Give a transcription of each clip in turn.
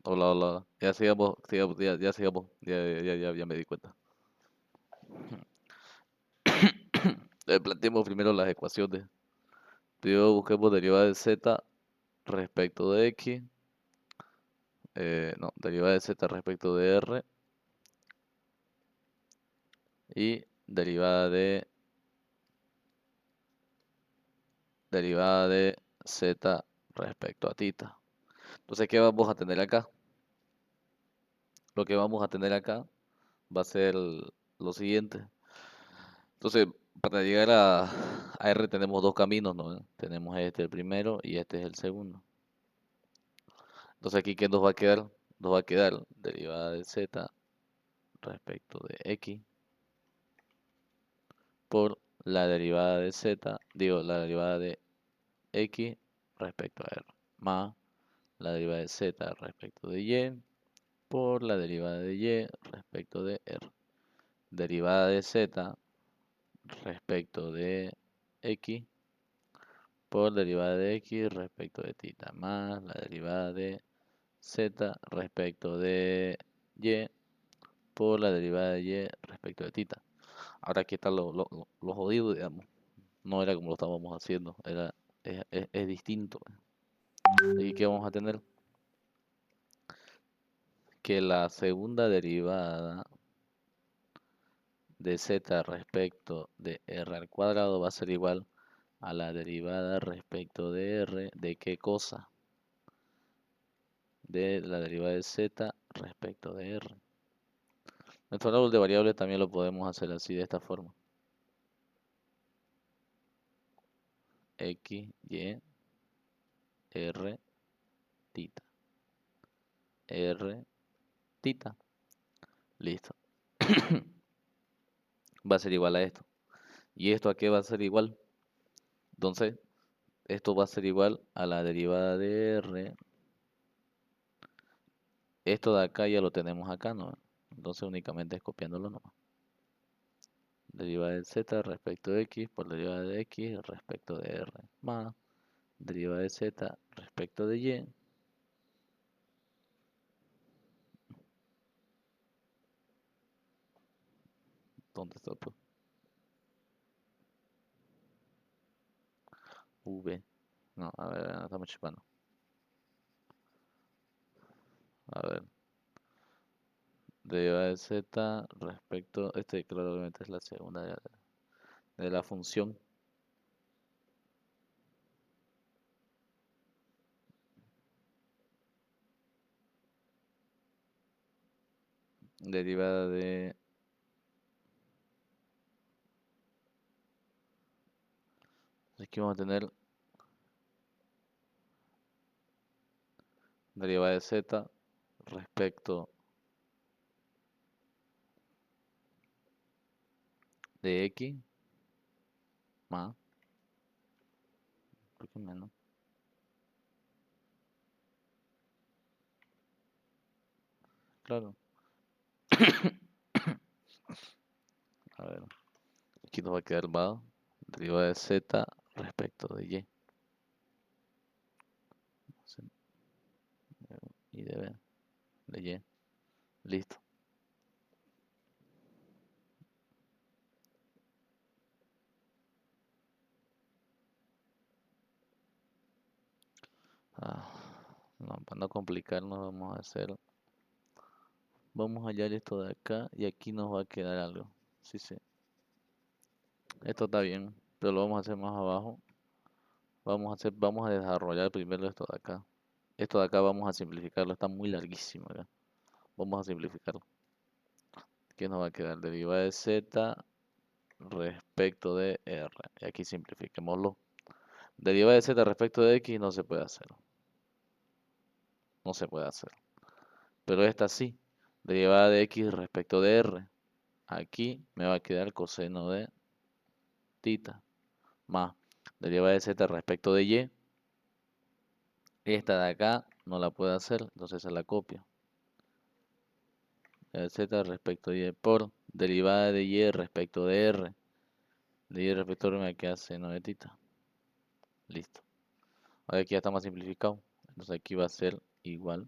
Hola, hola. Ya sigamos, sigamos, ya sigamos. Ya me di cuenta. Planteemos primero las ecuaciones. Primero busquemos derivada de z respecto de x. No, derivada de z respecto de r. Y derivada de z respecto a tita. Entonces, ¿qué vamos a tener acá? Lo que vamos a tener acá va a ser lo siguiente. Entonces, para llegar a R tenemos dos caminos, ¿no? Tenemos este el primero y este es el segundo. Entonces aquí, ¿qué nos va a quedar? Nos va a quedar derivada de z respecto de x por la derivada de z, digo, la derivada de x respecto a r, más la derivada de z respecto de y por la derivada de y respecto de r. Derivada de z respecto de x por derivada de x respecto de tita, más la derivada de z respecto de y por la derivada de y respecto de tita. Ahora aquí está lo jodido, digamos. No era como lo estábamos haciendo, es distinto. ¿Y qué vamos a tener? Que la segunda derivada de z respecto de r al cuadrado va a ser igual a la derivada respecto de r de qué cosa? De la derivada de z respecto de r. Nuestro árbol de variables también lo podemos hacer así, de esta forma. X, Y, R, tita. R, tita. Listo. Va a ser igual a esto. ¿Y esto a qué va a ser igual? Entonces, esto va a ser igual a la derivada de R. Esto de acá ya lo tenemos acá, ¿no? Entonces únicamente es copiándolo nomás. Derivada de z respecto de x por derivada de x respecto de r. Más derivada de z respecto de y. ¿Dónde está? Pues? V. No, a ver, estamos chipando. A ver. Derivada de z respecto. Este claramente es la segunda de la función. Derivada de. Aquí vamos a tener derivada de z respecto de x más. ¿Por qué menos? Claro. A ver. Aquí nos va a quedar va derivada de z respecto de y. Y de y. Listo. Ah, no, para no complicarnos vamos a hacer. Vamos a hallar esto de acá y aquí nos va a quedar algo. Sí, sí. Esto está bien, pero lo vamos a hacer más abajo. Vamos a desarrollar primero esto de acá. Esto de acá vamos a simplificarlo, está muy larguísimo acá. Vamos a simplificarlo. ¿Qué nos va a quedar? Derivada de z respecto de r. Y aquí simplifiquémoslo. Derivada de z respecto de x no se puede hacer. No se puede hacer. Pero esta sí. Derivada de x respecto de r. Aquí me va a quedar coseno de tita. Más derivada de z respecto de y. Esta de acá no la puedo hacer, entonces se la copio. Z respecto de y por derivada de y respecto de r. De y respecto a r me queda seno de tita. Listo. Ahora aquí ya está más simplificado. Entonces aquí va a ser igual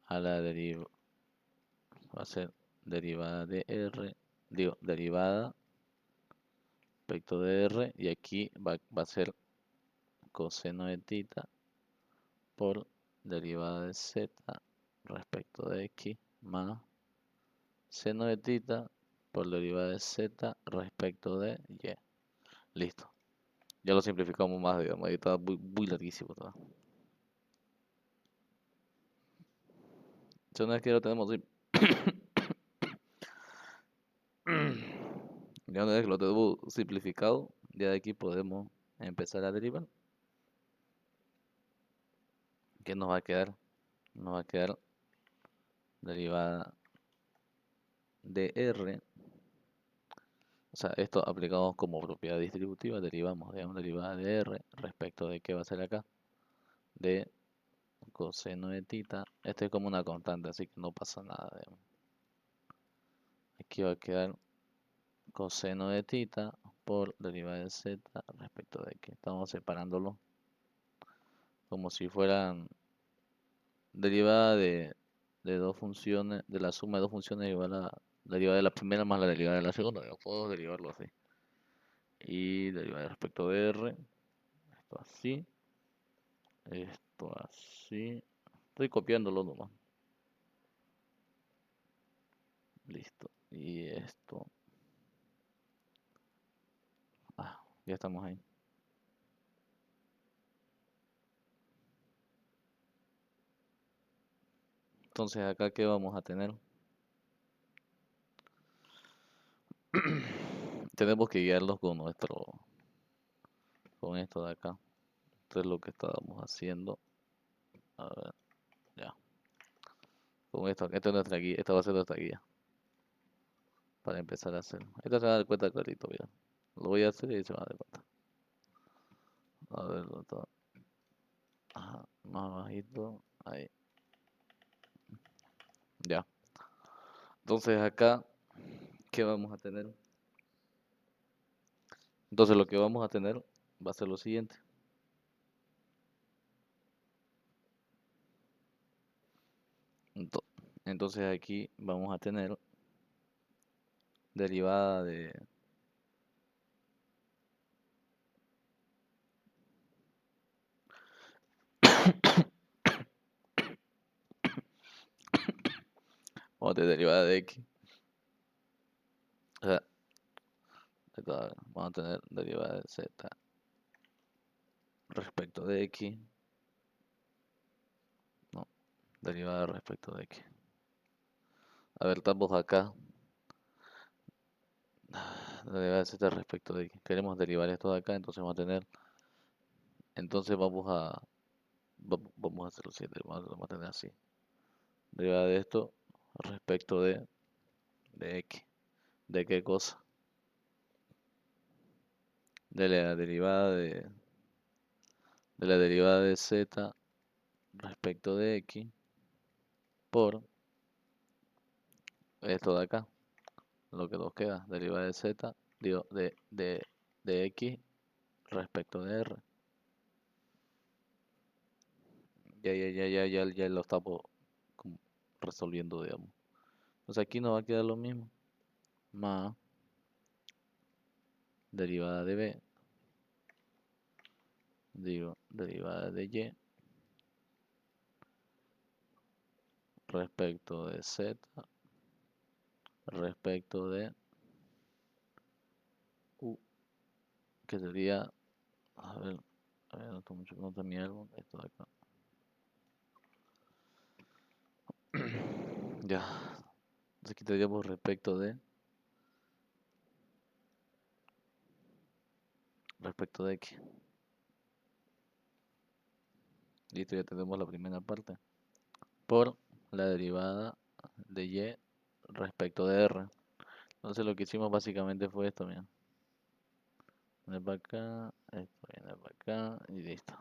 a la derivada, va a ser derivada de r, digo, derivada respecto de r, y aquí va a ser coseno de tita por derivada de z respecto de x más seno de tita por derivada de z respecto de y. Listo. Ya lo simplificamos más, digamos, ahí estaba muy larguísimo todo. Una vez que lo tenemos ya una vez que lo tenemos simplificado, ya de aquí podemos empezar a derivar. ¿Qué nos va a quedar? Nos va a quedar derivada de r. O sea, esto aplicamos como propiedad distributiva, derivamos, digamos, derivada de r respecto de qué va a ser acá, de coseno de tita. Este es como una constante, así que no pasa nada, digamos. Aquí va a quedar coseno de tita por derivada de z respecto de x. Estamos separándolo como si fueran derivada de dos funciones, de la suma de dos funciones igual a la derivada de la primera más la derivada de la segunda. Digamos, puedo derivarlo así. Y derivada respecto de r, esto así, esto así. Estoy copiándolo nomás. Listo. Y esto. Ah, ya estamos ahí. Entonces acá, ¿qué vamos a tener? Tenemos que guiarlos con con esto de acá. Esto es lo que estábamos haciendo. A ver, ya. Con esto, esta es nuestra guía, esta va a ser nuestra guía. Para empezar a hacer. Esta se va a dar cuenta clarito, mira. Lo voy a hacer y se va a dar cuenta. A ver, ajá, más bajito. Ahí. Ya. Entonces acá, ¿qué vamos a tener? Entonces lo que vamos a tener va a ser lo siguiente. Entonces aquí vamos a tener derivada de o de derivada de x. O sea, vamos a tener derivada de z respecto de x. No, derivada respecto de x. A ver, estamos acá. Derivada de z respecto de x. Queremos derivar esto de acá, entonces vamos a tener. Entonces vamos a hacer lo siguiente. Vamos a tener así. Derivada de esto respecto de x. ¿De qué cosa? De la derivada de z respecto de x por esto de acá, lo que nos queda, derivada de z, digo, de x respecto de r. Ya lo estamos resolviendo, digamos. Entonces aquí nos va a quedar lo mismo, más derivada de b, digo, derivada de y respecto de z respecto de u, que sería, a ver, no está mucho, no está mi árbol, esto de acá. Ya, entonces quitaríamos respecto de x. Listo, ya tenemos la primera parte. Por la derivada de y respecto de r. Entonces lo que hicimos básicamente fue esto, mira. Viene para acá, esto viene para acá y listo.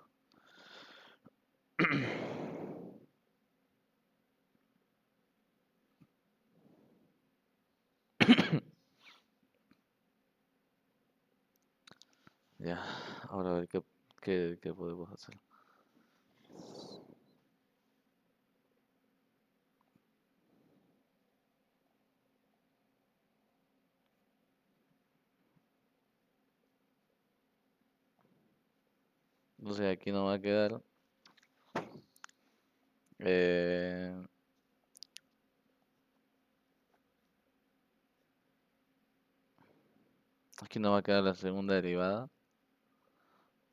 Ya, ahora a ver qué podemos hacer. Entonces aquí nos va a quedar eh, aquí nos va a quedar la segunda derivada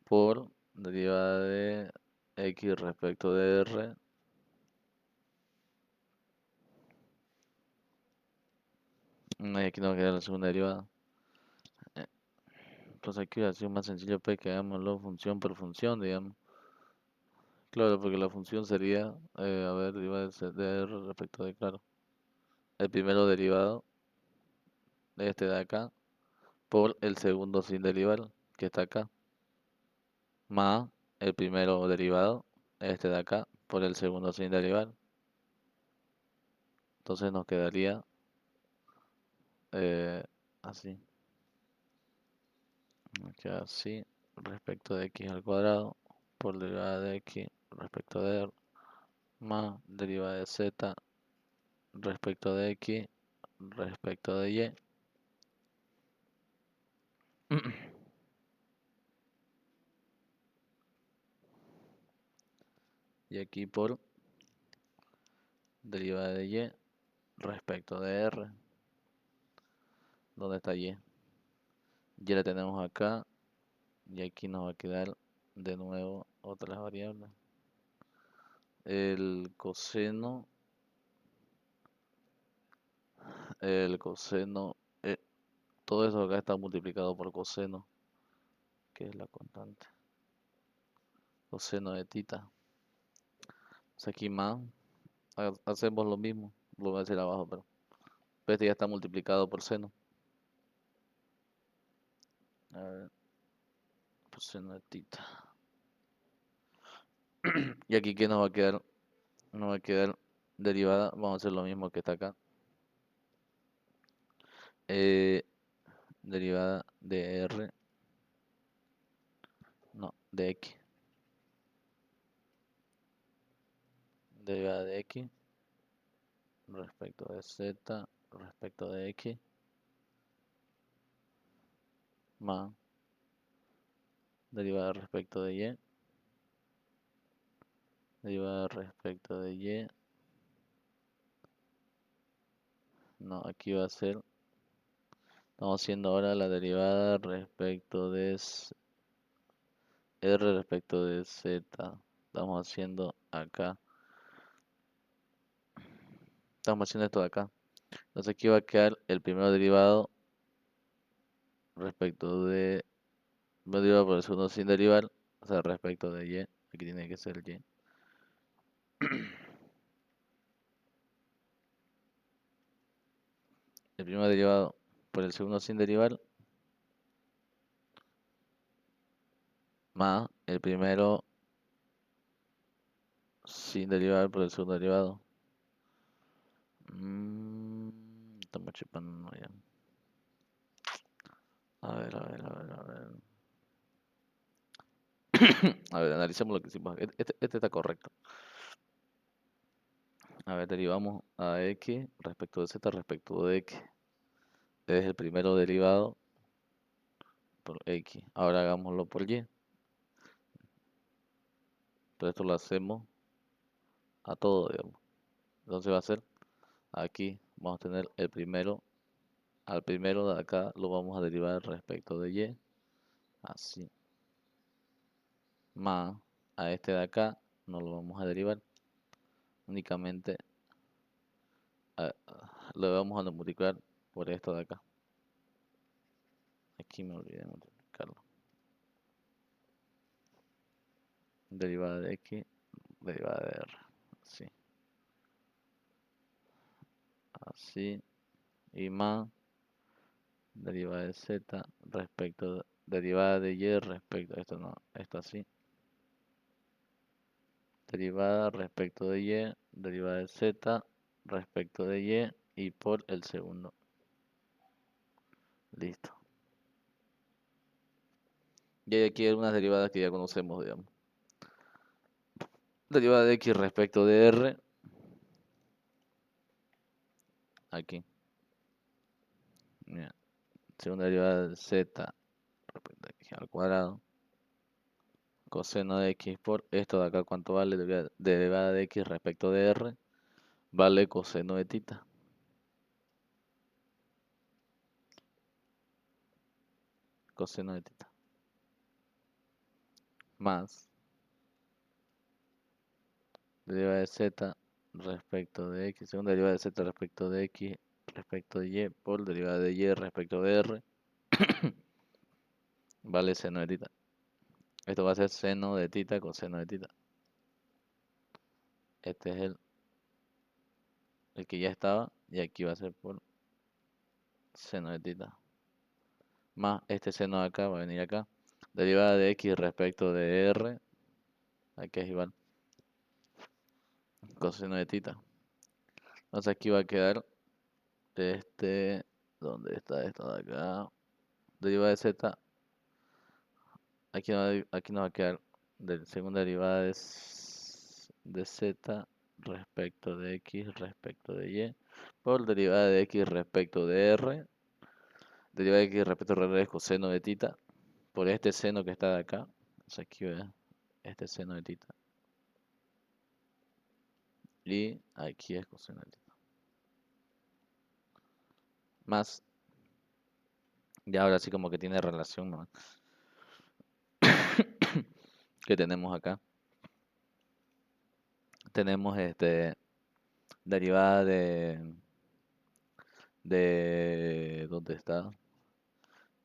por derivada de x respecto de r. Y aquí nos va a quedar la segunda derivada. Eh, Entonces aquí ha sido más sencillo pues que hagámoslo función por función, digamos. Claro, porque la función sería, a ver, derivada de r respecto de, claro, el primero derivado de este de acá por el segundo sin derivar, que está acá, más el primero derivado, este de acá, por el segundo sin derivar. Entonces nos quedaría así. Nos queda así, respecto de x al cuadrado, por derivada de x respecto de r, más derivada de z respecto de x respecto de y. Y aquí por derivada de y respecto de r. ¿Dónde está y? Ya la tenemos acá. Y aquí nos va a quedar de nuevo otras variables. El coseno. El coseno. Todo eso acá está multiplicado por coseno, que es la constante. Coseno de tita. Pues aquí más. Hacemos lo mismo. Lo voy a hacer abajo, pero este ya está multiplicado por seno. A ver, coseno de tita. Y aquí que nos va a quedar, nos va a quedar derivada. Vamos a hacer lo mismo que está acá. Derivada de r. No, de x. Derivada de x respecto de z respecto de x más derivada respecto de y, derivada respecto de y. No, aquí va a ser, estamos haciendo ahora la derivada respecto de r respecto de z. Estamos haciendo acá, estamos haciendo esto de acá. Entonces aquí va a quedar el primero derivado respecto de, derivado por el segundo sin derivar, o sea, respecto de y. Aquí tiene que ser y. El primero derivado por el segundo sin derivar más el primero sin derivar por el segundo derivado. Estamos chupando ya. A ver, a ver, a ver, a ver. A ver, analicemos lo que hicimos. Este está correcto. A ver, derivamos a x respecto de z respecto de x. Este es el primero derivado por x. Ahora hagámoslo por y. Pero esto lo hacemos a todo, digamos. Entonces va a ser aquí. Vamos a tener el primero. Al primero de acá lo vamos a derivar respecto de y. Así. Más a este de acá no lo vamos a derivar. Únicamente lo vamos a multiplicar por esto de acá. Aquí me olvidé de multiplicarlo. Derivada de x, derivada de r. Así. Así. Y más derivada de z respecto, derivada de y respecto, esto no, esto así. Derivada respecto de y, derivada de z respecto de y por el segundo. Listo. Y hay aquí algunas derivadas que ya conocemos, digamos. Derivada de x respecto de r. Aquí. Mira. Segunda derivada de z respecto a x al cuadrado. coseno de x por esto de acá, ¿cuánto vale? Derivada de x respecto de r, vale coseno de tita. Coseno de tita. Más derivada de z respecto de x, segunda derivada de z respecto de x respecto de y por derivada de y respecto de r, vale seno de tita. Esto va a ser seno de tita coseno de tita. Este es el que ya estaba y aquí va a ser por seno de tita. Más este seno de acá va a venir acá. Derivada de x respecto de r, aquí es igual. Coseno de tita. Entonces aquí va a quedar ¿dónde está esto de acá? Derivada de z. Aquí nos va a quedar de segunda derivada de z respecto de x respecto de y por derivada de x respecto de r. Derivada de x respecto de r es coseno de tita por este seno que está de acá. Entonces aquí ve este seno de tita. Y aquí es coseno de tita. Más, ya ahora sí como que tiene relación, ¿no? Que tenemos acá. Tenemos derivada ¿dónde está?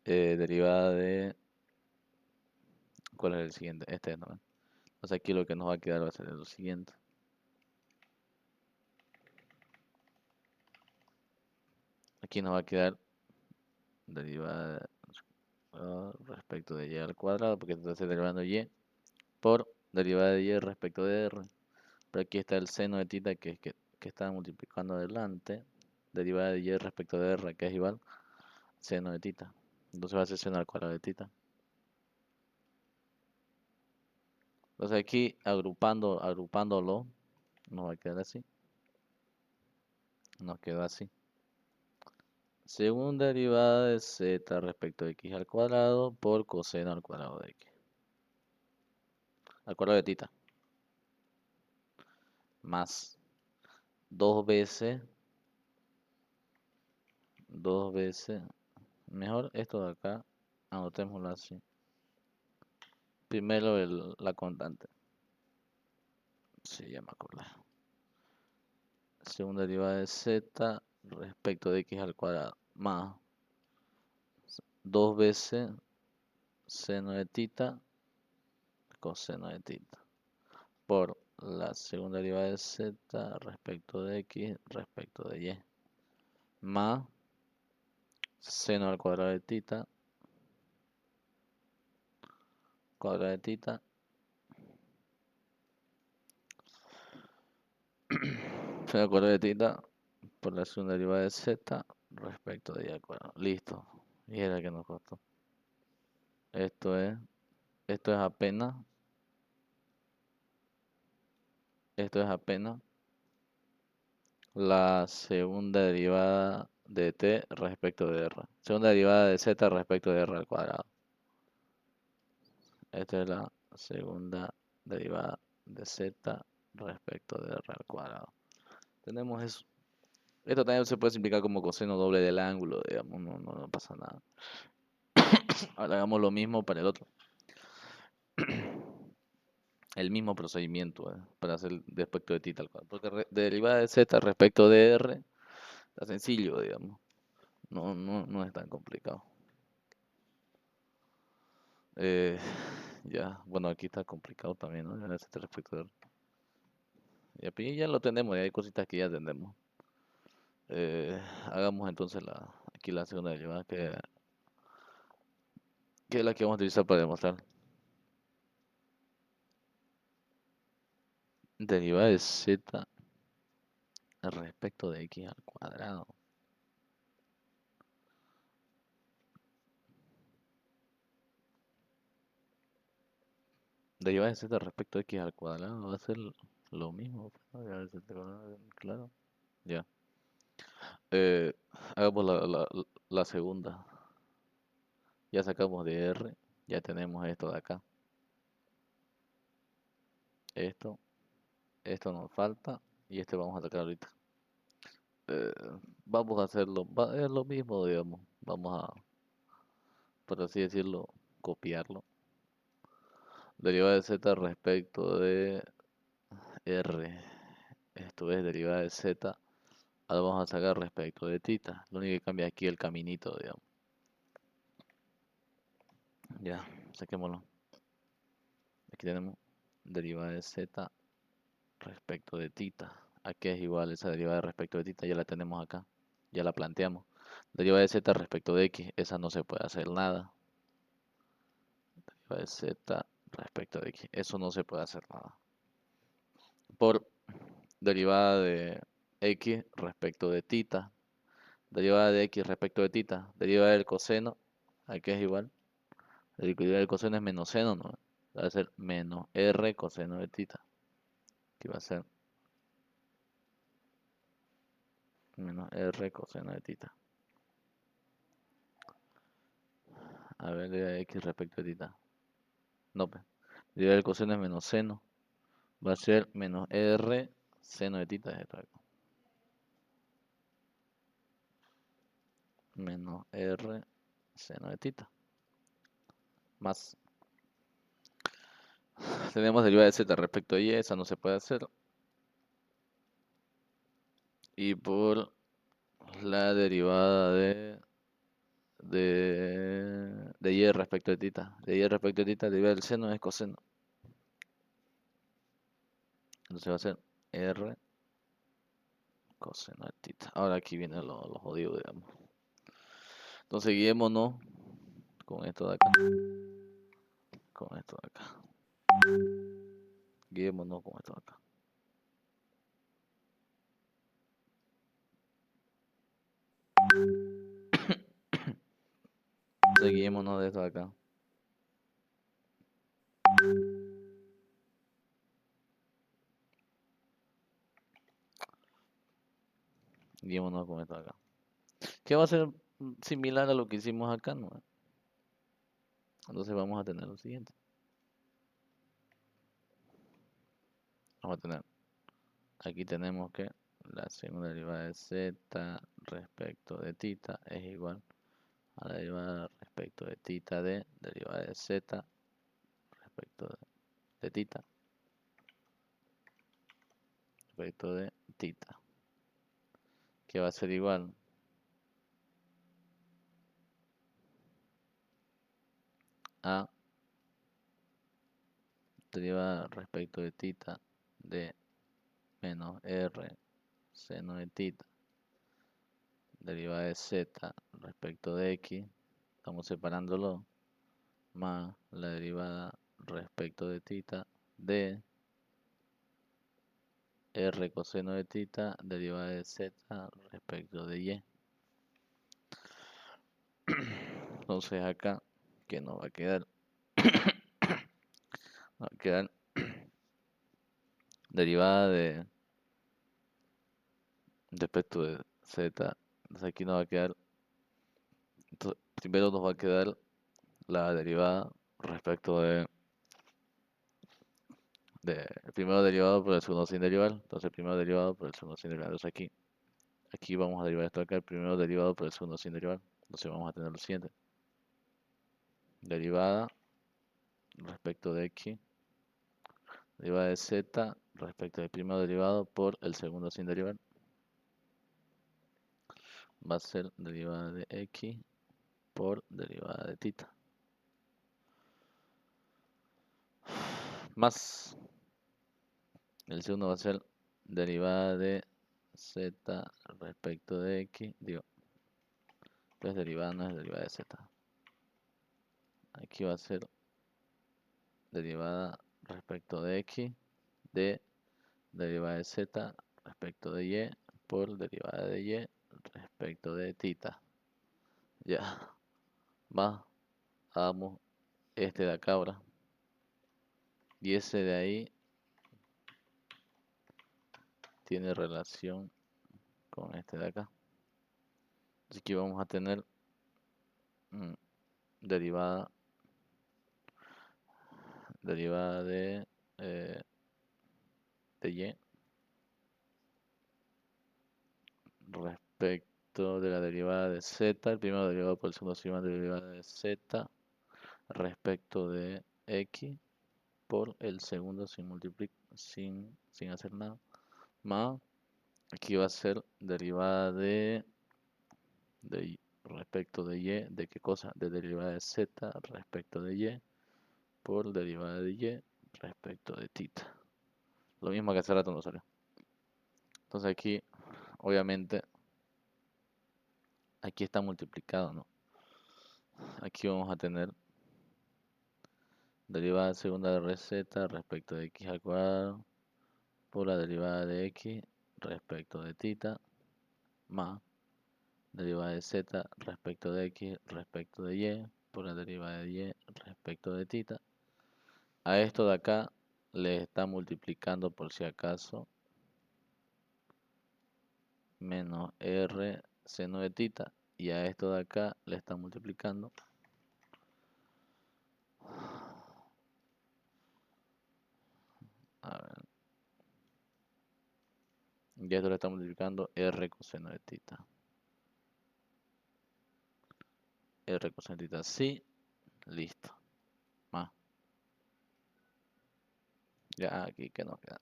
Derivada de, ¿cuál es el siguiente? Este, ¿no? Entonces aquí lo que nos va a quedar va a ser lo siguiente. Aquí nos va a quedar derivada respecto de y al cuadrado, porque estoy derivando y por derivada de y respecto de r. Pero aquí está el seno de tita que está multiplicando adelante. Derivada de y respecto de r, que es igual seno de tita. Entonces va a ser seno al cuadrado de tita. Entonces aquí agrupándolo, nos va a quedar así. Nos quedó así. Segunda derivada de z respecto de x al cuadrado por coseno al cuadrado de x. Al cuadrado de tita. Más dos veces, mejor esto de acá, anotémoslo así. Primero la constante. Sí, ya me acordé. Segunda derivada de z respecto de x al cuadrado. Más dos veces seno de tita coseno de tita. Por la segunda derivada de z respecto de x respecto de y. Más seno al cuadrado de tita. Cuadrado de tita. Seno al cuadrado de tita. Por la segunda derivada de z respecto de y al cuadrado. Listo. Y era que nos costó. Esto es apenas. Esto es apenas la segunda derivada de t respecto de r. Segunda derivada de z respecto de r al cuadrado. Esta es la segunda derivada de z respecto de r al cuadrado. Tenemos eso. Esto también se puede simplificar como coseno doble del ángulo, digamos, no pasa nada. Ahora hagamos lo mismo para el otro. El mismo procedimiento para hacer respecto de tita al cuadrado. Porque derivada de z respecto de r está sencillo, digamos. No es tan complicado. Ya, bueno, aquí está complicado también, ¿no? Ya z respecto de r. Y aquí ya lo tenemos, y hay cositas que ya tenemos. Hagamos entonces aquí la segunda derivada que es la que vamos a utilizar para demostrar. Derivada de z respecto de x al cuadrado. Derivada de z respecto de x al cuadrado va a ser lo mismo. Claro. Ya. Eh, Hagamos la segunda. Ya sacamos de r. Ya tenemos esto de acá. esto, esto nos falta y este vamos a sacar ahorita. Eh, Vamos a hacerlo, es lo mismo, digamos. Vamos a, por así decirlo, copiarlo. Derivada de z respecto de r. Esto es derivada de z. Ahora vamos a sacar respecto de tita. Lo único que cambia aquí es el caminito, digamos. Ya, saquémoslo. Aquí tenemos derivada de z respecto de tita. ¿A qué es igual esa derivada respecto de tita? Ya la tenemos acá. Ya la planteamos. Derivada de z respecto de x. Esa no se puede hacer nada. Derivada de z respecto de x. Eso no se puede hacer nada. Por derivada de x respecto de tita. Derivada de x respecto de tita. Derivada del coseno. ¿A qué es igual? La derivada del coseno es menos seno, ¿no? Va a ser menos r coseno de tita. Aquí va a ser menos r coseno de tita. A ver, derivada de x respecto de tita. No, pues. Derivada del coseno es menos seno. Va a ser menos r seno de tita. Es esto acá. Menos r seno de tita. Más. Tenemos derivada de z respecto de y. Esa no se puede hacer. Y por la derivada de y respecto de tita. De y respecto de tita, derivada del seno es coseno. Entonces va a ser r coseno de tita. Ahora aquí viene lo jodido, digamos. Entonces guiémonos con esto de acá. Con esto de acá. Guiémonos con esto de acá. Entonces guiémonos de esto de acá. Guiémonos con esto de acá. Que va a ser similar a lo que hicimos acá, ¿no? Entonces vamos a tener lo siguiente. Vamos a tener, aquí tenemos que la segunda derivada de z respecto de tita es igual a la derivada respecto de tita de derivada de z respecto de tita respecto de tita, que va a ser igual a derivada respecto de tita de menos r seno de tita derivada de z respecto de x, estamos separándolo, más la derivada respecto de tita de r coseno de tita derivada de z respecto de y. Entonces acá, que nos va a quedar? Va a quedar derivada de respecto de z. Entonces aquí nos va a quedar, entonces, primero nos va a quedar la derivada respecto de el primero derivado por el segundo sin derivar. Entonces el primero derivado por el segundo sin derivar. Entonces aquí vamos a derivar esto acá, el primero derivado por el segundo sin derivar. Entonces vamos a tener lo siguiente. Derivada respecto de x, derivada de z respecto del primero derivado por el segundo sin derivar. Va a ser derivada de x por derivada de tita. Más el segundo va a ser derivada de z respecto de x. Digo, es derivada, no es derivada de z. Aquí va a ser derivada respecto de x de derivada de z respecto de y por derivada de y respecto de tita. Ya. Más, hagamos este de acá ahora. Y ese de ahí tiene relación con este de acá. Así que vamos a tener derivada de de y respecto de la derivada de z, el primero derivado por el segundo sigma de la derivada de z respecto de x por el segundo sin hacer nada, más aquí va a ser derivada de respecto de y, ¿de qué cosa? De derivada de z respecto de y por derivada de y respecto de tita. Lo mismo que hace rato no salió. Entonces aquí, obviamente, aquí está multiplicado, ¿no? Aquí vamos a tener derivada segunda de z respecto de x al cuadrado por la derivada de x respecto de tita más derivada de z respecto de x respecto de y por la derivada de y respecto de tita. A esto de acá le está multiplicando por si acaso menos r seno de tita, y a esto de acá le está multiplicando a ver, y esto le está multiplicando r coseno de tita. R coseno de tita, sí, listo. Más. Ya aquí que nos queda.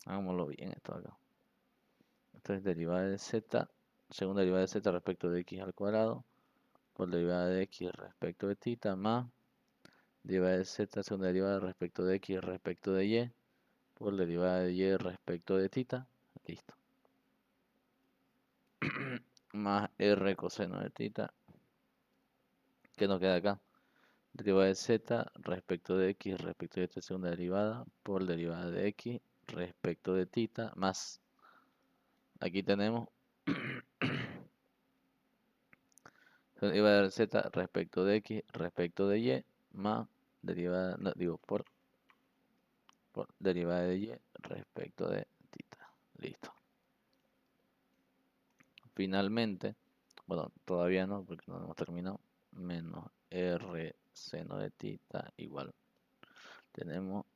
Hagámoslo bien esto acá. Esto es derivada de z, segunda derivada de z respecto de x al cuadrado, por derivada de x respecto de tita, más derivada de z, segunda derivada respecto de x respecto de y, por derivada de y respecto de tita, listo. Más r coseno de tita, ¿qué nos queda acá? Derivada de z respecto de x respecto de esta segunda derivada, por derivada de x respecto de tita, más, aquí tenemos derivada de z respecto de x respecto de y, más derivada, no, digo, por derivada de y respecto de tita. Listo. Finalmente, bueno, todavía no, porque no hemos terminado, menos r seno de tita igual. Tenemos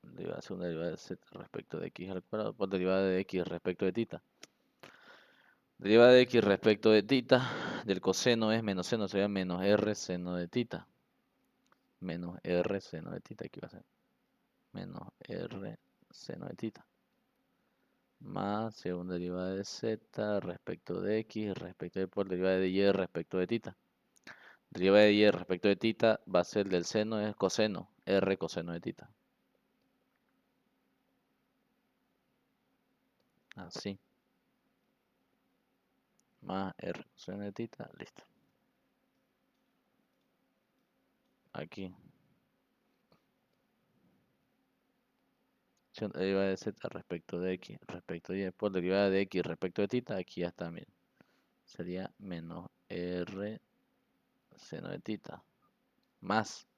segunda derivada de z respecto de x al cuadrado por derivada de x respecto de tita. Derivada de x respecto de tita del coseno es menos seno, sería menos r seno de tita. Menos r seno de tita, aquí va a ser menos r seno de tita. Más segunda derivada de z respecto de x respecto de por derivada de y respecto de tita. Derivada de y respecto de tita va a ser del seno es coseno, r coseno de tita. Así. Más r coseno de tita, listo. Aquí. Derivada de z respecto de x respecto de y por derivada de x respecto de tita, aquí ya está bien. Sería menos r seno de tita más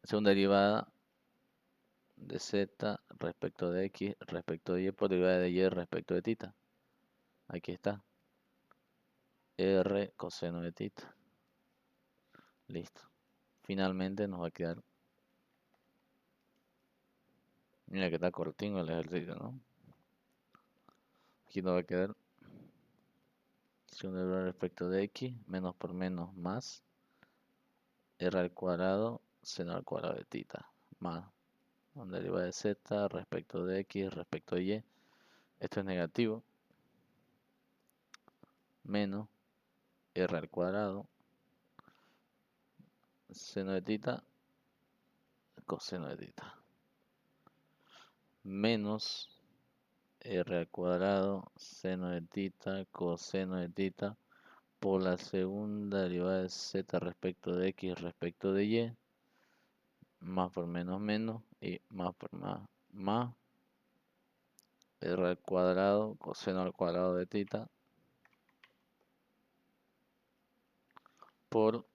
segunda derivada de z respecto de x respecto de y por derivada de y respecto de tita. Aquí está. R coseno de tita. Listo. Finalmente nos va a quedar. Mira que está cortito el ejercicio, ¿no? Aquí nos va a quedar segunda derivada respecto de x, menos por menos más r al cuadrado seno al cuadrado de tita, más una derivada de z respecto de x respecto de y. Esto es negativo, menos r al cuadrado seno de tita coseno de tita, menos r al cuadrado seno de tita coseno de tita por la segunda derivada de z respecto de x respecto de y, más por menos menos, y más por más r al cuadrado coseno al cuadrado de tita por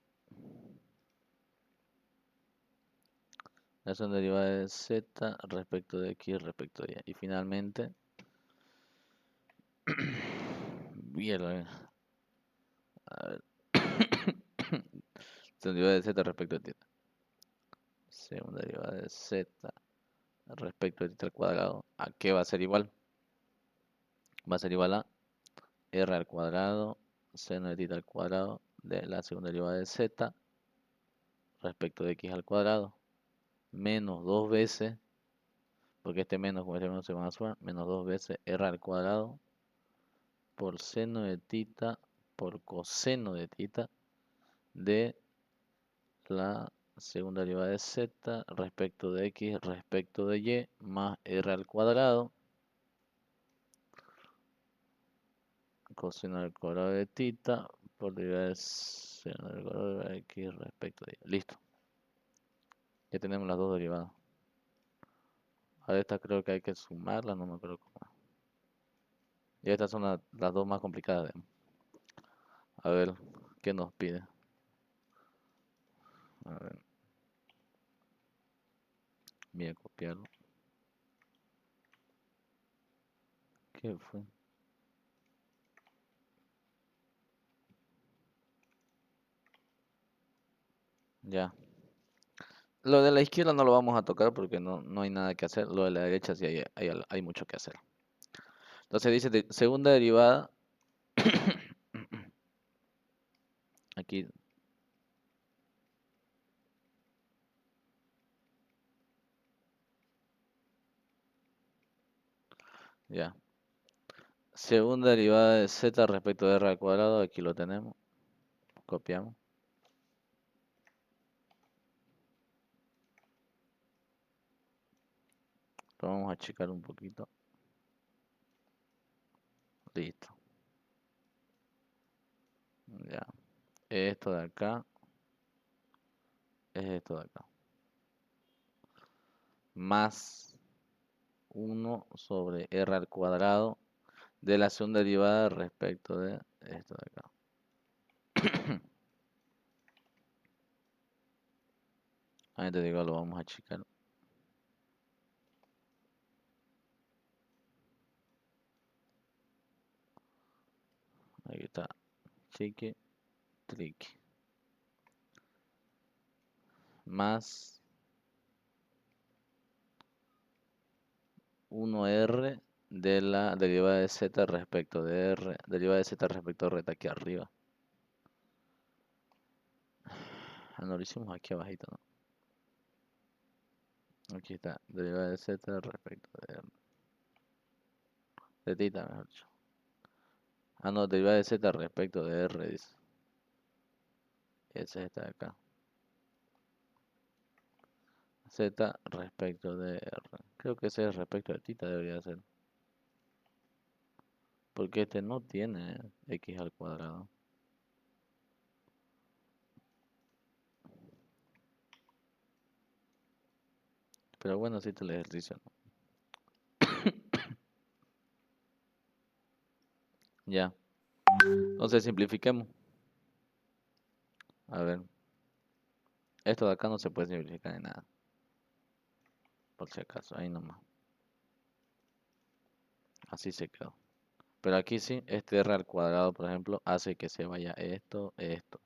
la segunda derivada de z respecto de x respecto de y. Y finalmente, bien, A ver. Segunda derivada de z respecto de tita. Segunda derivada de z respecto de tita al cuadrado. ¿A qué va a ser igual? Va a ser igual a r al cuadrado seno de tita al cuadrado de la segunda derivada de z respecto de x al cuadrado menos 2 veces, porque este menos con este menos se van a sumar, menos 2 veces r al cuadrado por seno de tita por coseno de tita de la segunda derivada de z respecto de x respecto de y más r al cuadrado coseno al cuadrado de tita por derivada de seno al cuadrado de x respecto de y. Listo. Ya tenemos las dos derivadas. Ahora esta creo que hay que sumarlas, no me acuerdo cómo. Y estas son las dos más complicadas. A ver, ¿qué nos pide? A ver, voy a copiarlo. ¿Qué fue? Ya. Lo de la izquierda no lo vamos a tocar porque no hay nada que hacer. Lo de la derecha sí hay mucho que hacer. Entonces dice segunda derivada. Aquí. Ya. Segunda derivada de z respecto de r al cuadrado. Aquí lo tenemos. Copiamos. Lo vamos a achicar un poquito. Listo. Ya. Esto de acá es esto de acá. Más 1 sobre r al cuadrado de la segunda derivada respecto de esto de acá. Ahí te digo, lo vamos a achicar. Ahí está. Chique, trique. Más 1r de la derivada de z respecto de r. Derivada de z respecto de r está aquí arriba. Ah, no, lo hicimos aquí abajito, ¿no? Aquí está. Derivada de z respecto de r. De tita, mejor dicho. Ah, no, derivada de z respecto de r, dice. Ese está acá. Z respecto de r. Creo que ese es respecto de tita debería ser. Porque este no tiene x al cuadrado. Pero bueno, sí te el ejercicio, ¿no? Ya. Entonces simplifiquemos. A ver. Esto de acá no se puede simplificar en nada. Por si acaso, ahí nomás. Así se quedó. Pero aquí sí, este r al cuadrado, por ejemplo, hace que se vaya esto, esto.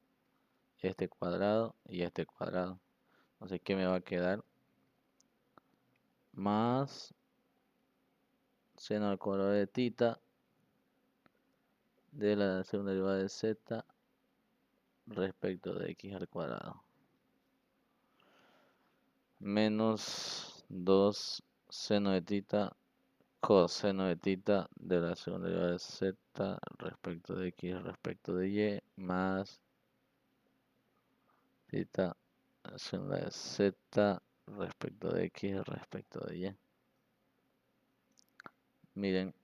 Este cuadrado y este cuadrado. Entonces, ¿qué me va a quedar? Más seno al cuadrado de tita de la segunda derivada de z respecto de x al cuadrado. Menos 2 seno de tita coseno de tita de la segunda derivada de z respecto de x respecto de y más tita segunda de z respecto de x respecto de y. Miren,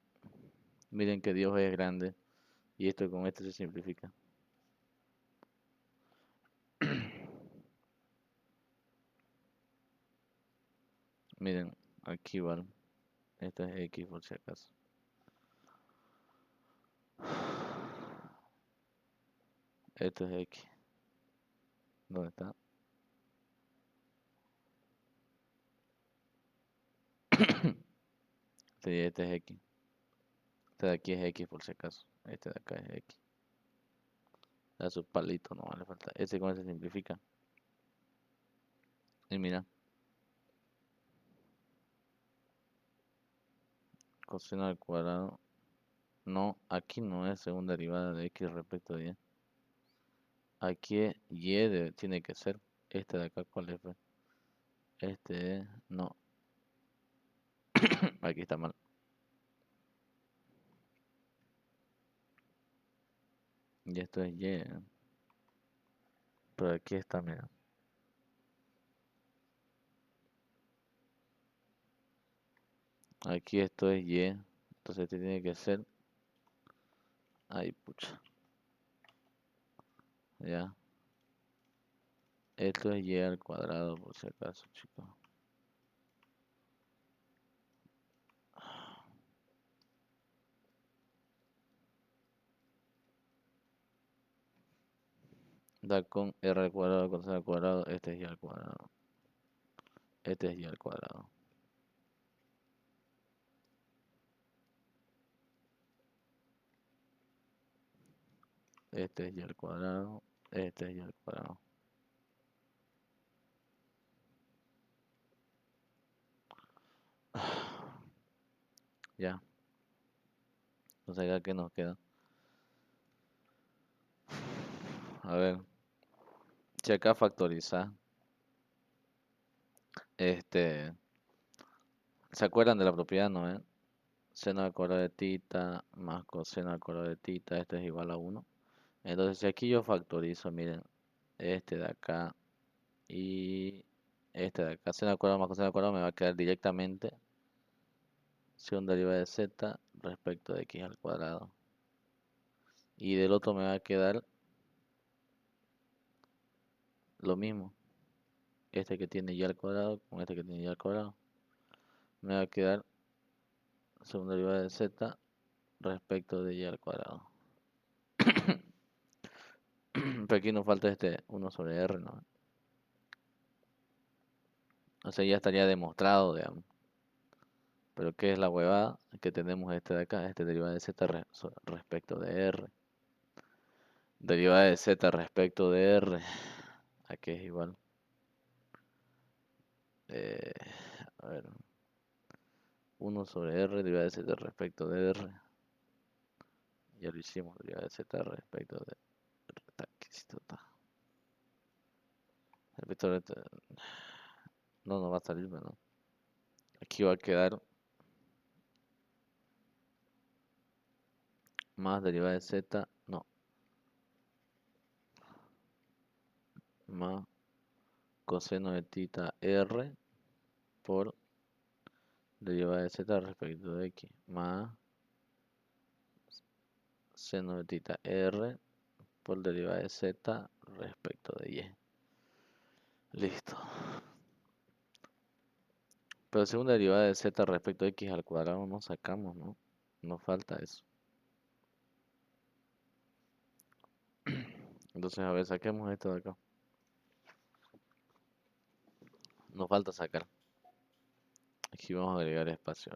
miren que Dios es grande y esto con esto se simplifica. Miren, aquí igual. Esto es x por si acaso. Esto es x. ¿Dónde está? Este es x. Este de aquí es x por si acaso. Este de acá es x. A su palito no le falta. Ese con ese se simplifica. Y mira, coseno al cuadrado. No, aquí no es segunda derivada de x respecto de y. Aquí es tiene que ser. Este de acá, ¿cuál es? Pues? Este es, no, aquí está mal. Y esto es y. Pero aquí está, mira. Aquí esto es y. Entonces este tiene que ser. Ay, pucha. Ya. Esto es y al cuadrado, por si acaso, chicos. Da con r al cuadrado, con c al cuadrado. Este es y al cuadrado. Este es y al cuadrado. Este es y al cuadrado. Este es y al cuadrado. Ya. Entonces acá qué nos queda. A ver. Si acá factoriza. ¿Se acuerdan de la propiedad, no? Seno al cuadrado de tita más coseno al cuadrado de tita, esto es igual a 1. Entonces, si aquí yo factorizo, miren, este de acá y este de acá, seno al cuadrado más coseno al cuadrado me va a quedar directamente segunda derivada de z respecto de x al cuadrado. Y del otro me va a quedar lo mismo. Este que tiene y al cuadrado con este que tiene y al cuadrado. Me va a quedar segunda derivada de z respecto de y al cuadrado. Pero aquí nos falta este 1 sobre r, ¿no? O sea, ya estaría demostrado, digamos. Pero ¿qué es la huevada? Que tenemos este de acá, este derivada de z respecto de r. Derivada de z respecto de r. Aquí es igual. Eh, a ver. 1 sobre r, derivada de z respecto de r. Ya lo hicimos, derivada de z respecto de r. Respecto de no, no va a salir, ¿no? Aquí va a quedar más derivada de z, no, más coseno de tita r por derivada de z respecto de x, más seno de tita r por derivada de z respecto de y. Listo. Pero segunda derivada de z respecto de x al cuadrado no sacamos, ¿no? Nos falta eso. Entonces, a ver, saquemos esto de acá. Nos falta sacar. Aquí vamos a agregar espacio.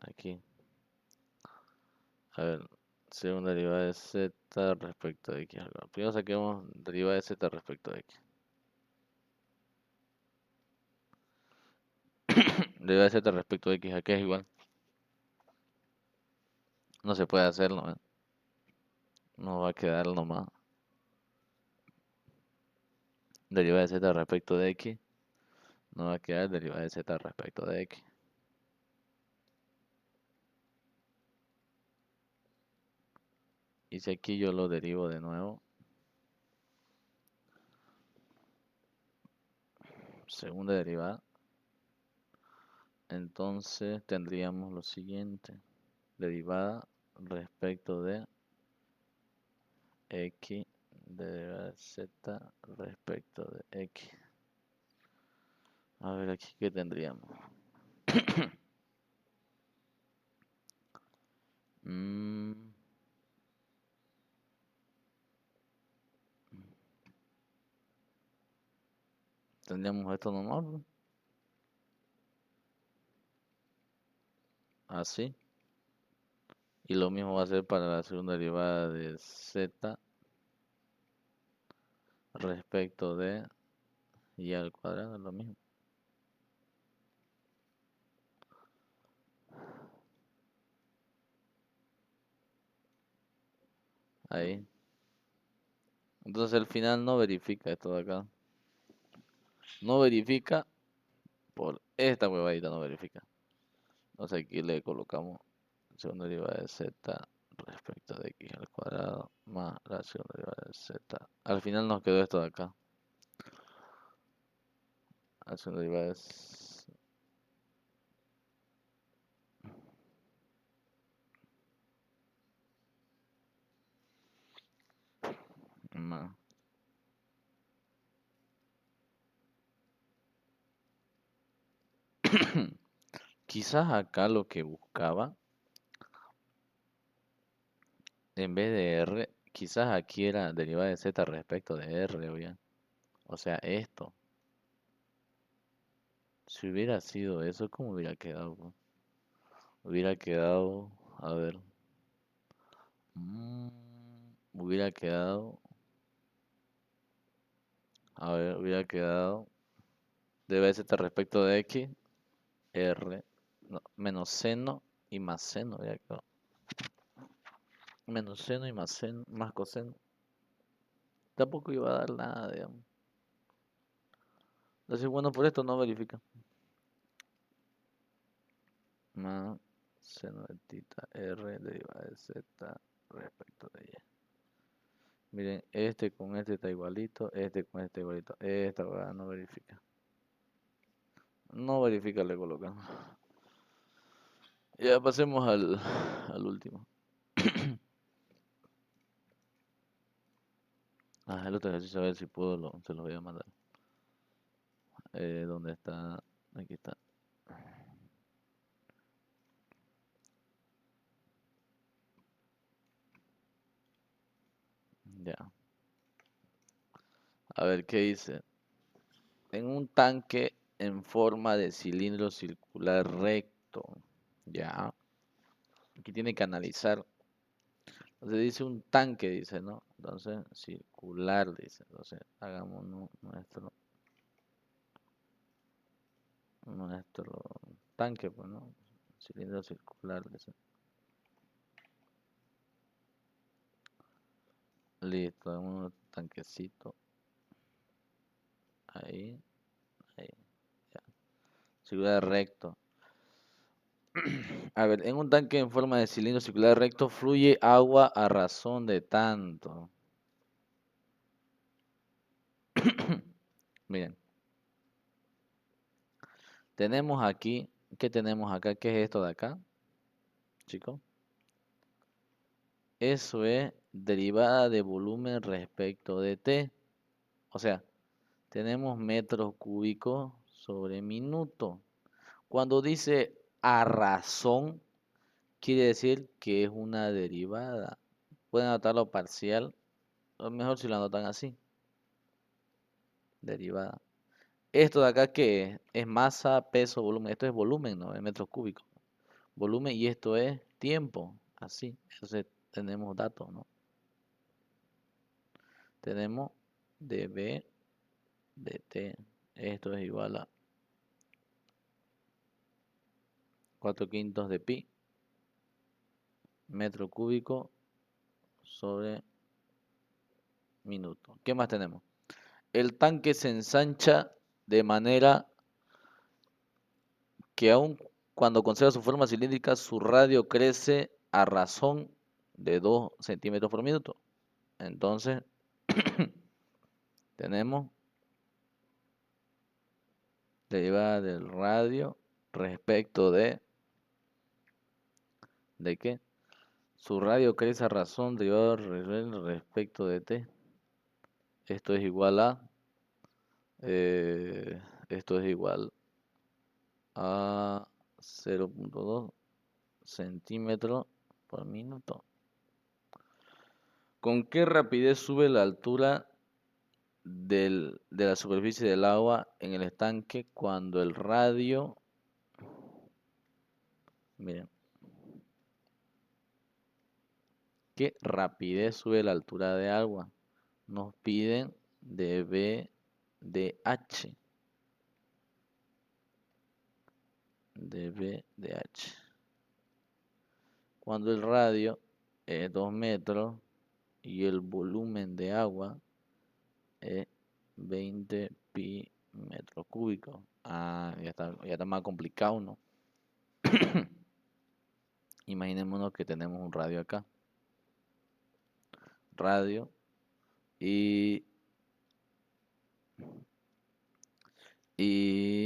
Aquí. A ver, segunda derivada de z respecto de x al cuadrado. Primero saquemos derivada de z respecto de x. Derivada de z respecto de x, aquí es igual. No se puede hacerlo, ¿eh? No va a quedar nomás. Derivada de z respecto de x. No va a quedar derivada de z respecto de x. Y si aquí yo lo derivo de nuevo. Segunda derivada. Entonces tendríamos lo siguiente. Derivada respecto de x. Derivada de z respecto de x. A ver aquí qué tendríamos. Tendríamos esto nomás, pues. Así. Y lo mismo va a ser para la segunda derivada de z respecto de y al cuadrado, es lo mismo. Ahí. Entonces al final no verifica esto de acá. No verifica por esta huevadita, no verifica. Entonces aquí le colocamos segunda derivada de z respecto de x al cuadrado más la segunda derivada de z. Al final nos quedó esto de acá. La segunda derivada es más. Quizás acá lo que buscaba, en vez de r, quizás aquí era derivada de z respecto de r, oigan. O sea, esto. Si hubiera sido eso, ¿cómo hubiera quedado? ¿Po? Hubiera quedado, a ver, mm, hubiera quedado, a ver, hubiera quedado debe z respecto de x, r, no, menos seno y más seno, hubiera quedado. Menos seno y más seno, más coseno. Tampoco iba a dar nada, digamos. Entonces, bueno, por esto no verifica. Más seno de tita r derivada de z respecto de y. Miren, este con este está igualito, este con este igualito. Esta verdad no verifica. No verifica, le colocamos. Ya pasemos al último. El otro ejercicio, a ver si puedo, se los voy a mandar. ¿Dónde está? Aquí está. Ya. A ver, ¿qué dice? En un tanque en forma de cilindro circular recto. Ya. Aquí tiene que analizar. Entonces dice un tanque, dice, ¿no? Entonces, circular, dice. Entonces, hagamos nuestro tanque, pues, ¿no? Cilindro circular, dice. Listo, hagamos un tanquecito. Ahí, ahí, ya. Circular recto. A ver, en un tanque en forma de cilindro circular recto fluye agua a razón de tanto. Miren, tenemos aquí, ¿qué tenemos acá? ¿Qué es esto de acá, chicos? Eso es derivada de volumen respecto de T. O sea, tenemos metros cúbicos sobre minuto. Cuando dice a razón, quiere decir que es una derivada. Pueden anotarlo parcial, o mejor si lo anotan así. Derivada. Esto de acá, ¿qué es? Es masa, peso, volumen. Esto es volumen, ¿no? En metros cúbicos. Volumen y esto es tiempo. Así. Entonces tenemos datos, ¿no? Tenemos dB dt. Esto es igual a 4/5 de pi metro cúbico sobre minuto. ¿Qué más tenemos? El tanque se ensancha de manera que aun cuando conserva su forma cilíndrica, su radio crece a razón de 2 centímetros por minuto. Entonces, tenemos derivada del radio respecto ¿de qué? Su radio crece a razón derivada respecto de t. Esto es igual a, esto es igual a 0.2 centímetros por minuto. ¿Con qué rapidez sube la altura de la superficie del agua en el estanque cuando el radio, miren, ¿Qué rapidez sube la altura de agua? Nos piden dB de H. dB de H. Cuando el radio es 2 metros y el volumen de agua es 20 pi metros cúbicos. Ah, ya está más complicado, ¿no? Imaginémonos que tenemos un radio acá. Radio y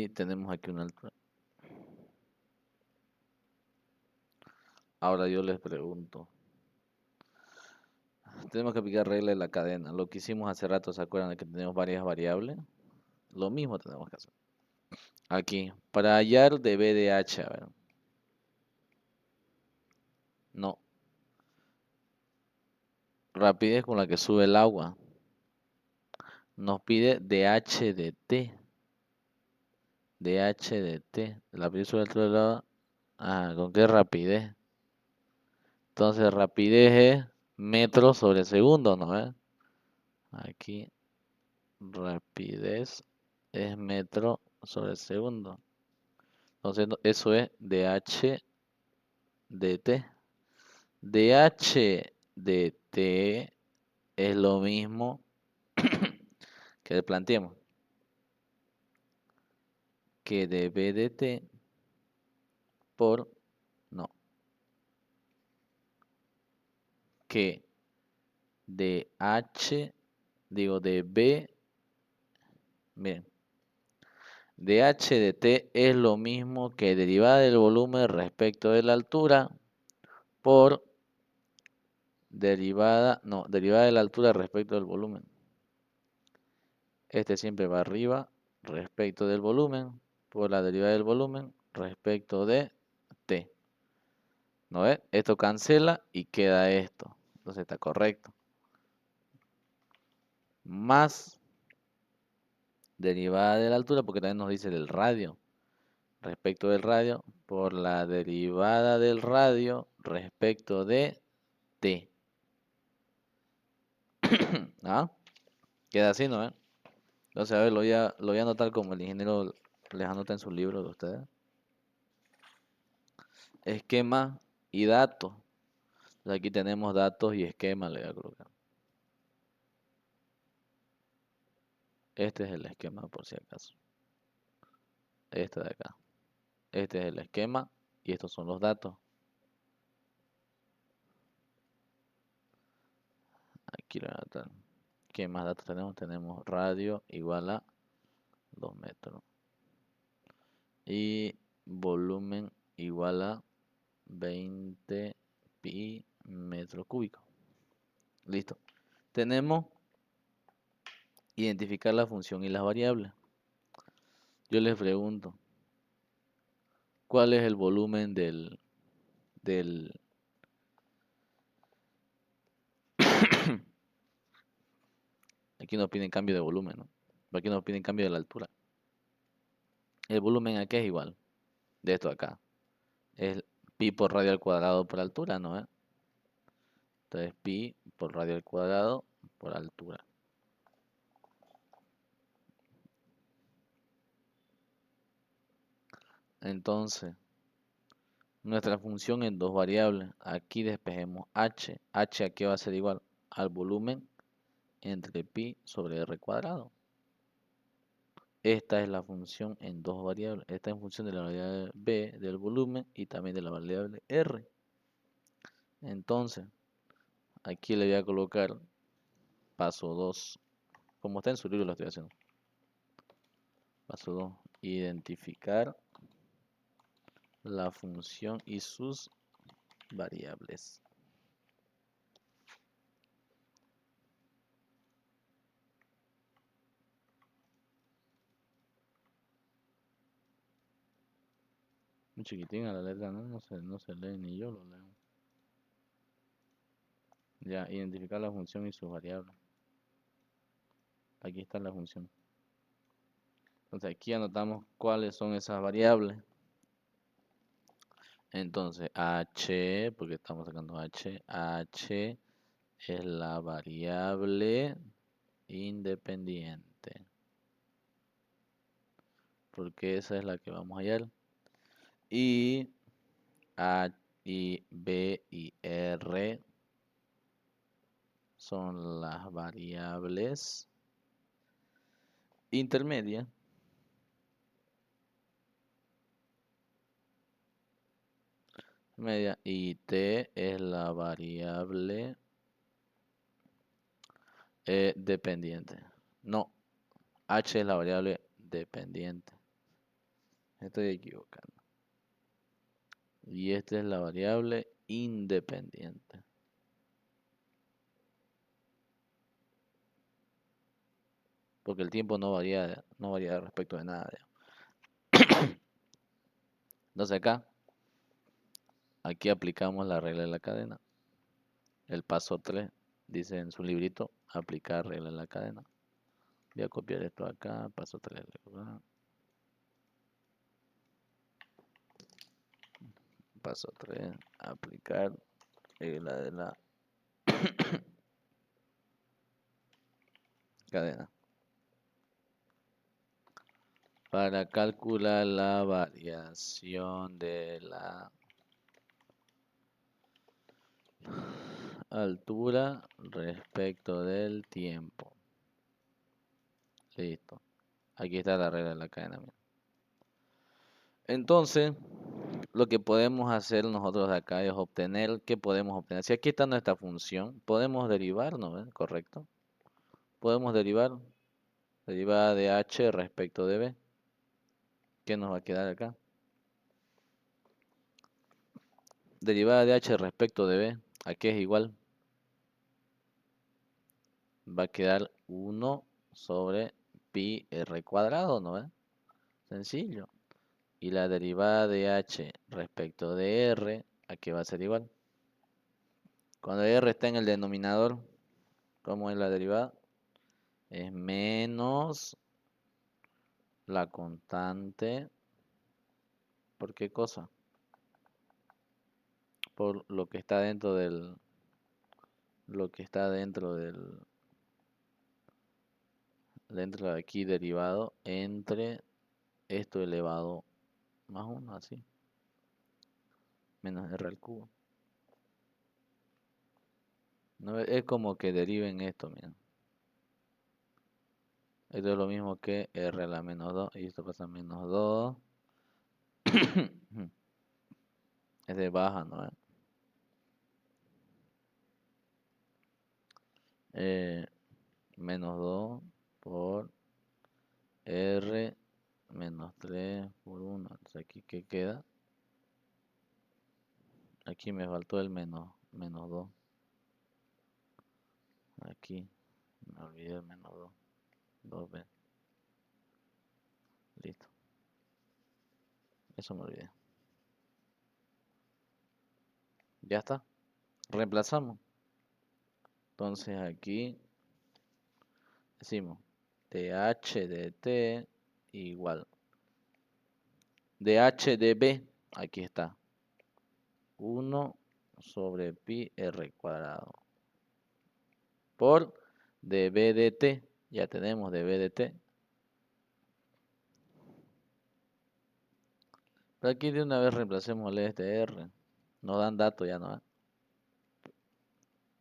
tenemos aquí una altura. Ahora yo les pregunto. Tenemos que aplicar regla de la cadena. Lo que hicimos hace rato, ¿se acuerdan de que tenemos varias variables? Lo mismo tenemos que hacer. Aquí, para hallar dB de H, a ver. No. Rapidez con la que sube el agua. Nos pide dH de T. dH de T. La rapidez sobre el otro lado. Ah, ¿con qué rapidez? Entonces, rapidez es metros sobre segundo, ¿no? Aquí, rapidez es metro sobre segundo. Entonces, eso es dH de T. dH de T es lo mismo que planteemos que dB de T por, no, que dH, digo dB, miren, dH de T es lo mismo que derivada del volumen respecto de la altura por derivada de la altura respecto del volumen. Este siempre va arriba respecto del volumen por la derivada del volumen respecto de T. ¿No ves? Esto cancela y queda esto. Entonces está correcto. Más derivada de la altura, porque también nos dice del radio. Respecto del radio, por la derivada del radio respecto de T. ¿Ah? Queda así, ¿no? Entonces, a ver, lo voy a anotar como el ingeniero les anota en su libro de ustedes. Esquema y datos. Aquí tenemos datos y esquema, le voy a colocar. Este es el esquema, por si acaso. Este de acá. Este es el esquema y estos son los datos. Aquí lo voy a anotar. ¿Qué más datos tenemos? Tenemos radio igual a 2 metros. Y volumen igual a 20 pi metros cúbicos. Listo. Tenemos identificar la función y las variables. Yo les pregunto, ¿cuál es el volumen del aquí nos piden cambio de volumen, ¿no? Aquí nos piden cambio de la altura. El volumen aquí es igual, de esto acá. Es pi por radio al cuadrado por altura, ¿no? Entonces pi por radio al cuadrado por altura. Entonces, nuestra función en dos variables. Aquí despejemos h. H aquí va a ser igual al volumen entre pi sobre r cuadrado. Esta es la función en dos variables. Esta es en función de la variable b del volumen y también de la variable r. Entonces, aquí le voy a colocar paso 2. Como está en su libro lo estoy haciendo. Paso 2. Identificar la función y sus variables. Muy chiquitín la letra, ¿no? No se lee ni yo lo leo. Ya, identificar la función y sus variables. Aquí está la función. Entonces aquí anotamos cuáles son esas variables. Entonces, H, porque estamos sacando H es la variable independiente. Porque esa es la que vamos a hallar. Y A, y B y R son las variables intermedias. Media, y T es la variable dependiente. No, H es la variable dependiente. Estoy equivocando. Y esta es la variable independiente. Porque el tiempo no varía respecto de nada. Entonces acá, aquí aplicamos la regla de la cadena. El paso 3 dice en su librito, aplicar regla de la cadena. Voy a copiar esto acá, paso 3. Paso 3, aplicar regla de la cadena. Para calcular la variación de la altura respecto del tiempo. Listo. Aquí está la regla de la cadena. Entonces, lo que podemos hacer nosotros acá es obtener, ¿qué podemos obtener? Si aquí está nuestra función, podemos derivar, ¿no ven? Correcto. Podemos derivar, derivada de h respecto de b. ¿Qué nos va a quedar acá? Derivada de h respecto de b, ¿a qué es igual? Va a quedar 1 sobre pi r cuadrado, ¿no ves? Sencillo. Y la derivada de h respecto de r, ¿a qué va a ser igual? Cuando r está en el denominador, ¿cómo es la derivada? Es menos la constante. ¿Por qué cosa? Por lo que está dentro del... Lo que está dentro del... Dentro de aquí derivado entre esto elevado más 1, así. Menos r al cubo. No, es como que deriven esto, miren. Esto es lo mismo que r a la menos 2. Y esto pasa a menos 2. Es de baja, ¿no? Menos 2 por r menos 3 por 1. Entonces aquí, ¿qué queda? Aquí me faltó el menos 2. Aquí me olvidé el menos 2. 2b. Listo. Eso me olvidé. Ya está. Reemplazamos. Entonces aquí decimos dh de t igual dh de b. Aquí está. 1 sobre pi r cuadrado. Por db de t. Ya tenemos db de t. Pero aquí de una vez reemplacémosle este r. Nos dan datos ya, ¿no?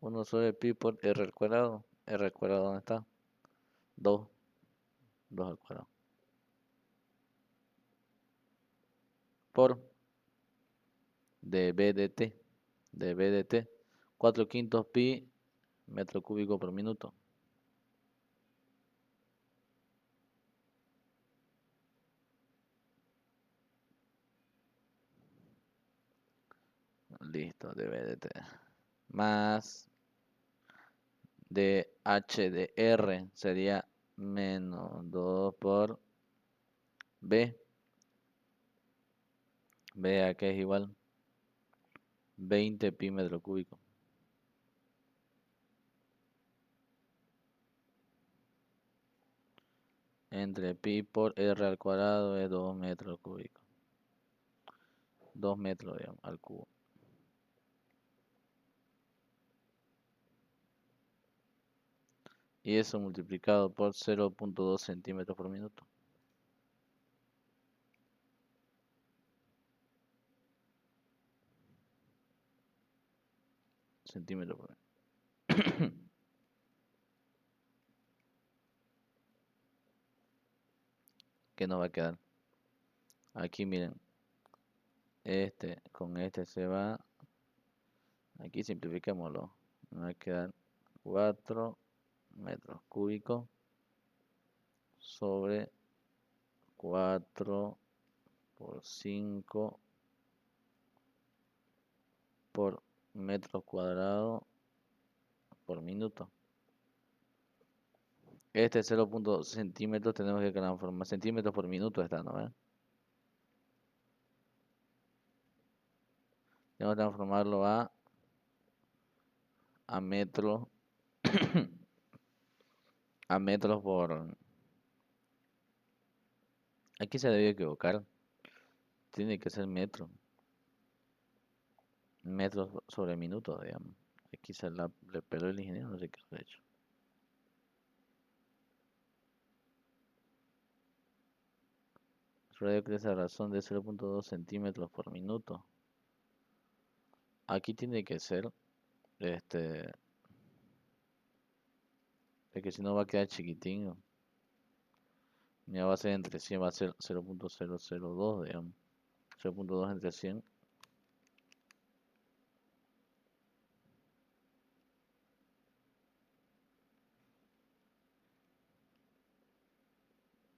1 sobre pi por r al cuadrado. R al cuadrado, ¿dónde está? 2. 2 al cuadrado. Por dB de t. dB de t. 4 quintos pi metro cúbico por minuto. Listo, dB de t. Más dh de r sería menos 2 por b. B a que es igual 20 pi metro cúbico. Entre pi por r al cuadrado es 2 metros cúbicos. 2 metros, digamos, al cubo. Y eso multiplicado por 0.2 centímetros por minuto. Centímetros por minuto. ¿Qué nos va a quedar? Aquí miren, este con este se va. Aquí simplificémoslo. Nos va a quedar 4 metros cúbicos sobre 4 por 5 por metro cuadrado por minuto. Este 0.2 centímetros tenemos que transformar centímetros por minuto, está, ¿no? Tenemos que transformarlo a metros a metros por. Aquí se debe equivocar. Tiene que ser metro. Metros sobre minuto, digamos. Aquí le peló el ingeniero, no sé qué lo ha hecho. El radio crece a razón de 0.2 centímetros por minuto. Aquí tiene que ser, es que si no va a quedar chiquitín. Ya va a ser entre 100, va a ser 0.002, digamos. 0.2 entre 100.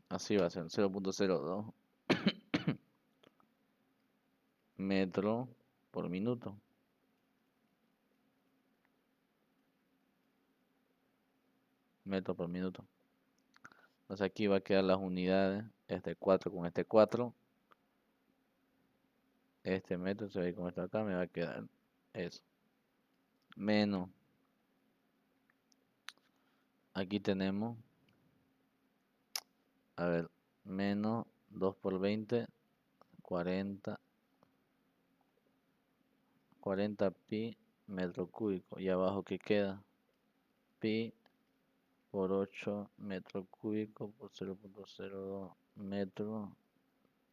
Así va a ser, 0.02 metro por minuto. Metro por minuto. Entonces aquí va a quedar las unidades, este 4 con este 4. Este metro se va a ir con esto acá, me va a quedar eso. Menos. Aquí tenemos, a ver, menos 2 por 20, 40. 40 pi metro cúbico. Y abajo, ¿qué queda? Pi por 8 metros cúbicos por 0.02 metros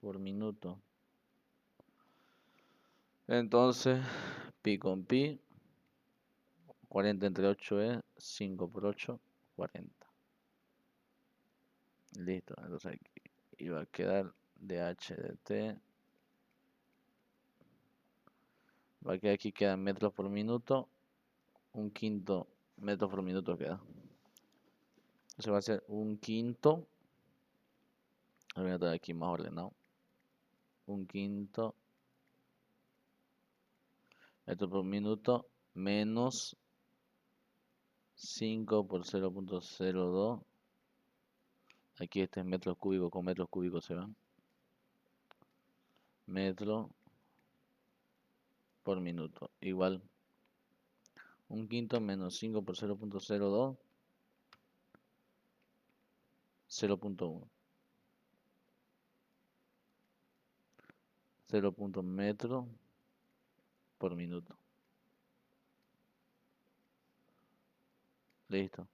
por minuto. Entonces, pi con pi, 40 entre 8 es 5 por 8, 40. Listo, entonces aquí iba a quedar dH de t. Va a quedar aquí, quedan metros por minuto. Un quinto metros por minuto queda. Entonces va a ser un quinto. Voy a estar aquí más ordenado. Un quinto metro por minuto menos 5 por 0.02. Aquí este es metros cúbicos, con metros cúbicos se van. Metro por minuto. Igual. Un quinto menos 5 por 0.02. 0.1. 0. Metro por minuto. Listo.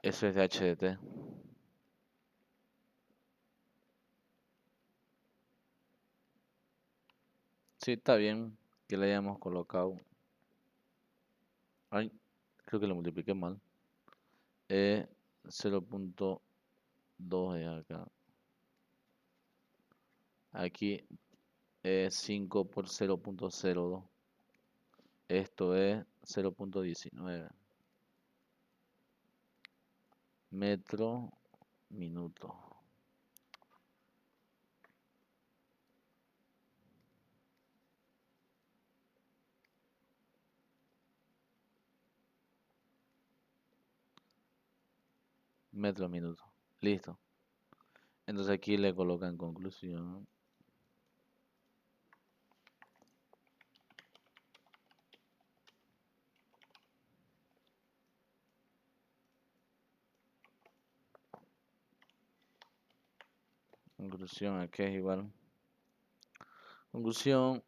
Eso es de HDT. Sí, está bien que le hayamos colocado. Ay, creo que lo multipliqué mal. 0.2 es acá. Aquí es 5 por 0.02. Esto es 0.19. Metro minuto. Metro minuto. Listo. Entonces aquí le colocan conclusión. Conclusión aquí es igual Conclusión,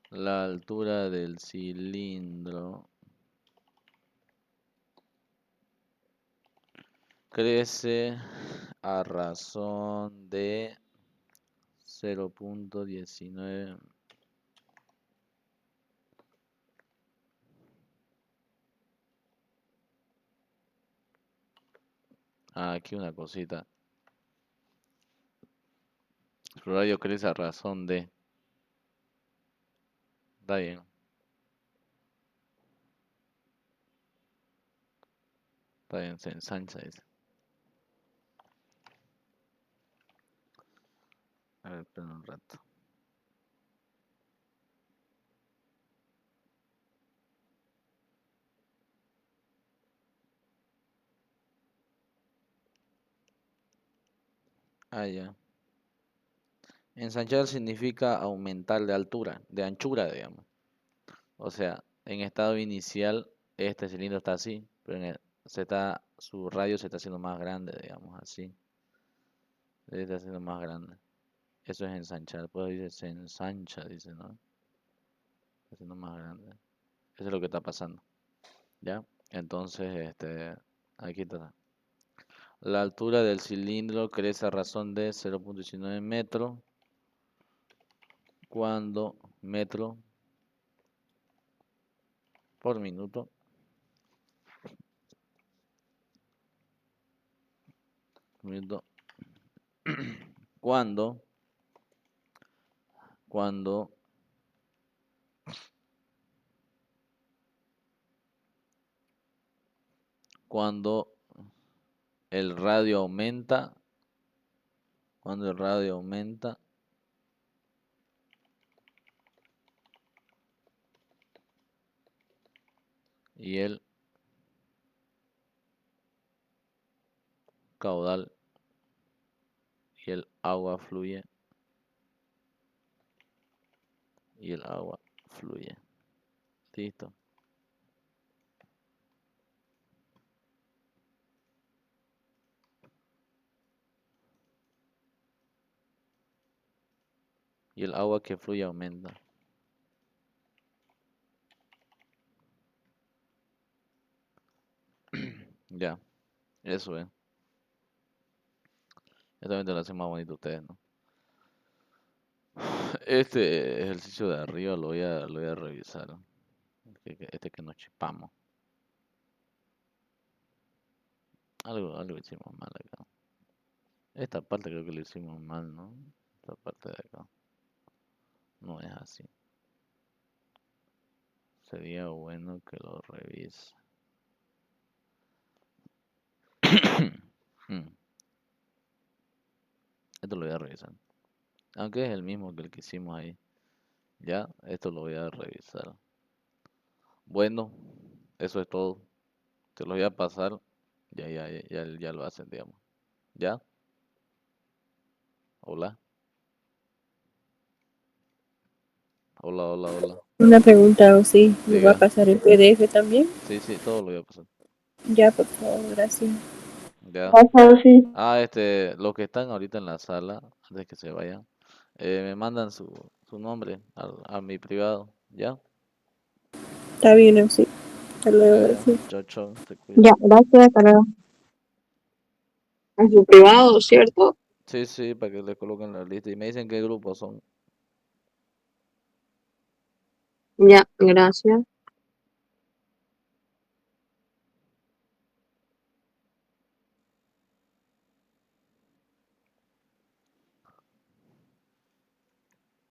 la altura del cilindro crece a razón de 0.19. Aquí una cosita. El radio crece a razón de. Está bien. Está bien, se ensancha, dice. A ver, espera un rato. Ah, ya. Ensanchar significa aumentar de altura, de anchura, digamos. O sea, en estado inicial, este cilindro está así, pero su radio se está haciendo más grande, digamos, así. Se está haciendo más grande. Eso es ensanchar. Pues dice, se ensancha, dice, ¿no? Está haciendo más grande. Eso es lo que está pasando. ¿Ya? Entonces, aquí está. La altura del cilindro crece a razón de 0.19 metros cuando metro por minuto cuando cuando cuando el radio aumenta, cuando el radio aumenta y el caudal y el agua fluye y el agua fluye. Listo. Y el agua que fluye aumenta. Ya, eso es. Esto también te lo hace más bonito a ustedes, ¿no? Este ejercicio de arriba lo voy a revisar. Este que nos chipamos. Algo hicimos mal acá. Esta parte creo que lo hicimos mal, ¿no? Esta parte de acá. No es así. Sería bueno que lo revise. Mm, Esto lo voy a revisar. Aunque es el mismo que el que hicimos ahí. Ya, esto lo voy a revisar. Bueno, eso es todo. Te lo voy a pasar. Ya lo hacen, digamos. ¿Ya? Hola. Hola, hola, hola. Una pregunta, o sí, ¿me va a Diga. pasar el PDF también? Sí, sí, todo lo voy a pasar. Ya, por favor, gracias. Ya. Gracias, sí. Los que están ahorita en la sala, antes que se vayan, me mandan su nombre a mi privado. ¿Ya? Está bien, sí. Hasta Ya, luego, ya. gracias. Chao, chao. Se Ya, cuidan. gracias, para en su privado, ¿cierto? Sí, sí, para que le coloquen la lista. Y me dicen qué grupos son. Ya, gracias.